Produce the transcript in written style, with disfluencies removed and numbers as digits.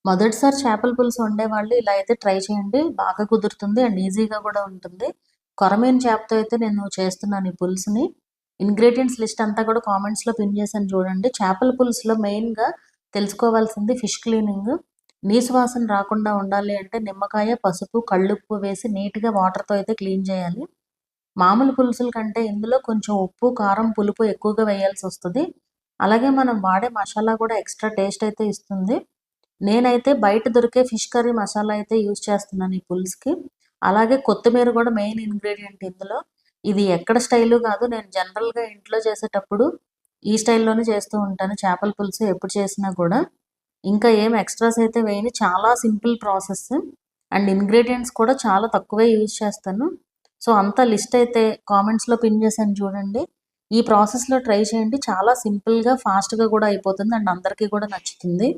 మొదటిసారి చేపల పులుసు వండేవాళ్ళు ఇలా అయితే ట్రై చేయండి. బాగా కుదురుతుంది అండ్ ఈజీగా కూడా ఉంటుంది. కొరమీను చేపతో అయితే నేను చేస్తున్నాను ఈ పులుసుని. ఇంగ్రీడియంట్స్ లిస్ట్ అంతా కూడా కామెంట్స్‌లో పిన్ చేశాను చూడండి. చేపల పులుసులో మెయిన్‌గా తెలుసుకోవాల్సింది ఫిష్ క్లీనింగ్. నీసు వాసన రాకుండా ఉండాలి అంటే నిమ్మకాయ, పసుపు, కల్లుప్పు వేసి నీట్‌గా వాటర్‌తో అయితే క్లీన్ చేయాలి. మామూలు పులుసుల కంటే ఇందులో కొంచెం ఉప్పు, కారం, పులుపు ఎక్కువగా వేయాల్సొస్తది. అలాగే మనం వాడే మసాలా కూడా ఎక్స్‌ట్రా టేస్ట్ అయితే ఇస్తుంది. నేనైతే బయట దొరికే ఫిష్ కర్రీ మసాలా అయితే యూజ్ చేస్తున్నాను ఈ పులుసుకి. అలాగే కొత్తిమీర కూడా మెయిన్ ఇంగ్రీడియంట్ ఇందులో. ఇది ఎక్కడ స్టైలు కాదు. నేను జనరల్‌గా ఇంట్లో చేసేటప్పుడు ఈ స్టైల్‌లోనే చేస్తూ ఉంటాను చేపల పులుసు ఎప్పుడు చేసినా కూడా. ఇంకా ఏం ఎక్స్‌ట్రాస్ అయితే వేయను. చాలా సింపుల్ ప్రాసెస్. అండ్ ఇంగ్రీడియెంట్స్ కూడా చాలా తక్కువే యూజ్ చేస్తాను. సో, అంతా లిస్ట్ అయితే కామెంట్స్‌లో పిన్ చేశాను చూడండి. ఈ ప్రాసెస్‌లో ట్రై చేయండి. చాలా సింపుల్‌గా, ఫాస్ట్‌గా కూడా అయిపోతుంది అండ్ అందరికీ కూడా నచ్చుతుంది.